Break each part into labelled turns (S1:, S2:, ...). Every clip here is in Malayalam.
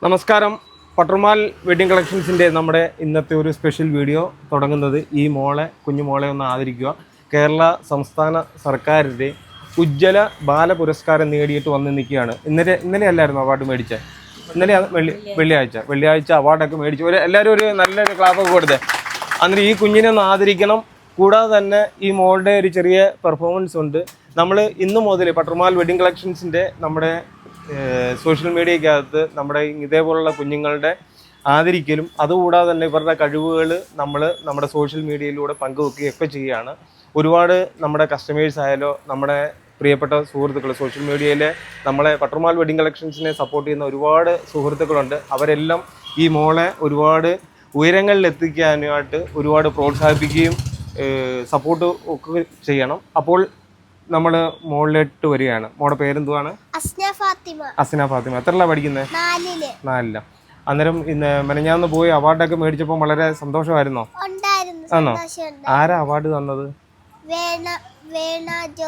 S1: നമസ്കാരം. പട്ടർമാൽ വെഡിങ് കളക്ഷൻസിൻ്റെ നമ്മുടെ ഇന്നത്തെ ഒരു സ്പെഷ്യൽ വീഡിയോ തുടങ്ങുന്നത് ഈ കുഞ്ഞു മോളെ ഒന്ന് ആദരിക്കുക. കേരള സംസ്ഥാന സർക്കാരിൻ്റെ ഉജ്ജ്വല ബാല പുരസ്കാരം നേടിയിട്ട് വന്ന് നിൽക്കുകയാണ്. ഇന്നലെ അല്ലായിരുന്നു അവാർഡ് മേടിച്ചത്? ഇന്നലെ വെള്ളിയാഴ്ച അവാർഡൊക്കെ മേടിച്ചു. എല്ലാവരും ഒരു നല്ലൊരു ക്ലാപ്പൊക്കെ കൊടുത്തേ. അന്നേരം ഈ കുഞ്ഞിനെ ഒന്ന് ആദരിക്കണം. കൂടാതെ തന്നെ ഈ മോളുടെ ഒരു ചെറിയ പെർഫോമൻസ് ഉണ്ട്. നമ്മൾ ഇന്ന് മുതൽ പട്ടർമാൽ വെഡിങ് കളക്ഷൻസിൻ്റെ നമ്മുടെ സോഷ്യൽ മീഡിയക്കകത്ത് നമ്മുടെ ഇതേപോലുള്ള കുഞ്ഞുങ്ങളുടെ ആദരിക്കലും അതുകൂടാതെ തന്നെ ഇവരുടെ കഴിവുകൾ നമ്മുടെ സോഷ്യൽ മീഡിയയിലൂടെ പങ്കുവെക്കുകയൊക്കെ ചെയ്യുകയാണ്. ഒരുപാട് നമ്മുടെ കസ്റ്റമേഴ്സ് ആയാലോ നമ്മുടെ പ്രിയപ്പെട്ട സുഹൃത്തുക്കൾ സോഷ്യൽ മീഡിയയിലെ നമ്മളെ പട്ടർമാൽ വെഡിങ് കളക്ഷൻസിനെ സപ്പോർട്ട് ചെയ്യുന്ന ഒരുപാട് സുഹൃത്തുക്കളുണ്ട്. അവരെല്ലാം ഈ മോളെ ഒരുപാട് ഉയരങ്ങളിൽ എത്തിക്കാനായിട്ട് ഒരുപാട് പ്രോത്സാഹിപ്പിക്കുകയും സപ്പോർട്ട് ഒക്കെ ചെയ്യണം. അപ്പോൾ നമ്മൾ മോളിലോട്ട് വരികയാണ്. മോളുടെ പേരെന്തുവാണ്? അസ്ന ഫാത്തിമ. എത്രല്ല പഠിക്കുന്നത്? 4. അന്നേരം ഇന്ന് മെനഞ്ഞാന്ന് പോയി അവാർഡൊക്കെ മേടിച്ചപ്പോൾ വളരെ സന്തോഷമായിരുന്നോ? ആണോ? ആരാ അവാർഡ് തന്നത്?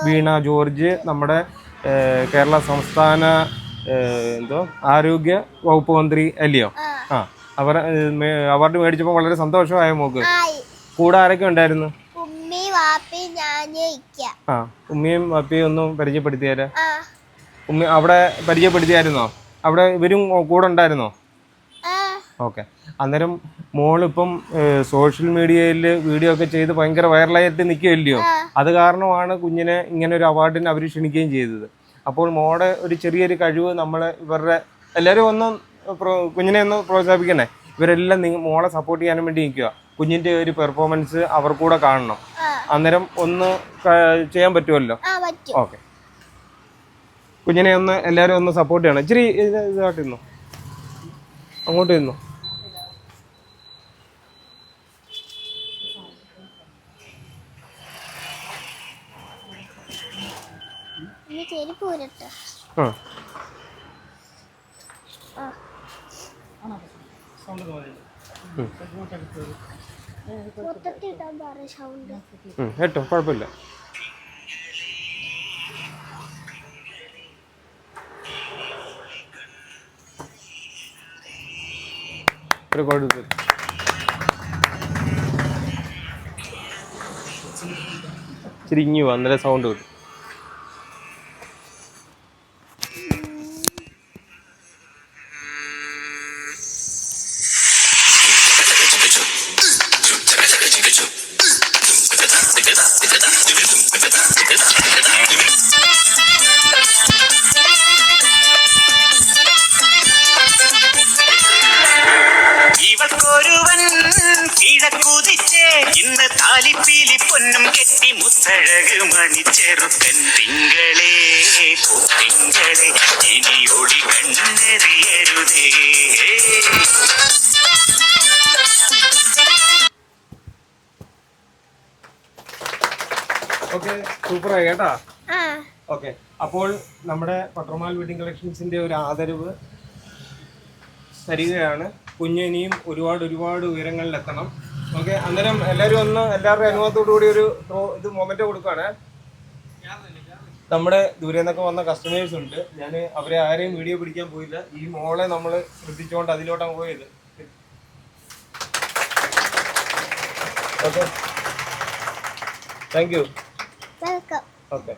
S1: വീണ ജോർജ്, നമ്മുടെ കേരള സംസ്ഥാന ആരോഗ്യ വകുപ്പ് മന്ത്രി അല്ലയോ? അവർ അവാർഡ് മേടിച്ചപ്പോൾ വളരെ സന്തോഷമായ മോക്ക്. കൂടെ ആരൊക്കെ ഉണ്ടായിരുന്നു? ഉമ്മയും വാപ്പയും ഒന്നും പരിചയപ്പെടുത്തിയാലോ? ഉമ്മ അവിടെ പരിചയപ്പെടുത്തിയായിരുന്നോ? അവിടെ ഇവരും കൂടെ ഉണ്ടായിരുന്നോ? ഓക്കെ. അന്നേരം മോളിപ്പം സോഷ്യൽ മീഡിയയിൽ വീഡിയോ ഒക്കെ ചെയ്ത് ഭയങ്കര വൈറലായിട്ട് നിൽക്കുകയല്ലയോ? അത് കാരണമാണ് കുഞ്ഞിനെ ഇങ്ങനെ ഒരു അവാർഡിന് അവർ ക്ഷണിക്കുകയും ചെയ്തത്. അപ്പോൾ മോളുടെ ഒരു ചെറിയൊരു കഴിവ് ഇവരുടെ എല്ലാവരും ഒന്ന് കുഞ്ഞിനെ ഒന്ന് പ്രോത്സാഹിപ്പിക്കണേ. ഇവരെല്ലാം മോളെ സപ്പോർട്ട് ചെയ്യാനും വേണ്ടി നിൽക്കുക. കുഞ്ഞിൻ്റെ ഒരു പെർഫോമൻസ് അവർ കൂടെ കാണണം. അന്നേരം ഒന്ന് ചെയ്യാൻ പറ്റുമല്ലോ? ഓക്കെ. കുഞ്ഞിനെ എല്ലാവരും ഒന്ന് സപ്പോർട്ട് ചെയ്യണം. ഇച്ചിരി ഇതായിട്ട് ഇരുന്നു, അങ്ങോട്ട് ഇരുന്നു. കേട്ടോ, കുഴപ്പമില്ല. ഒരു കുഴപ്പമില്ല. ചിരിഞ്ഞു അന്നേരം സൗണ്ട് കിട്ടും.
S2: ഇവൾക്കൊരുവൻ കിഴക്കുതിച്ചേ ഇന്ന് താലിപ്പീലി പൊന്നും കെട്ടി മുത്തഴക് മണിച്ചെറുക്കൻ തിങ്കളേ തിങ്കളെ ഇനി ഒളി കണ്ണെറിയരുതേ.
S1: ഓക്കെ, സൂപ്പറായി കേട്ടാ. ഓക്കെ. അപ്പോൾ നമ്മുടെ പട്ടർമാൽ വെഡിങ് കളക്ഷൻസിന്റെ ഒരു ആദരവ് തരികയാണ്. കുഞ്ഞിനിയും ഒരുപാട് ഉയരങ്ങളിലെത്തണം. ഓക്കെ. അന്നേരം എല്ലാവരുടെയും അനുഭവത്തോടു കൂടി ഒരു മൊമെന്റ് കൊടുക്കുകയാണ്. നമ്മുടെ ദൂരെ നിന്നൊക്കെ വന്ന കസ്റ്റമേഴ്സ് ഉണ്ട്. ഞാൻ അവരെ ആരെയും വീഡിയോ പിടിക്കാൻ പോയില്ല. ഈ മോളെ നമ്മൾ ശ്രദ്ധിച്ചുകൊണ്ട് അതിലോട്ടാണ് പോയത്. Okay, thank you. ഓക്കെ.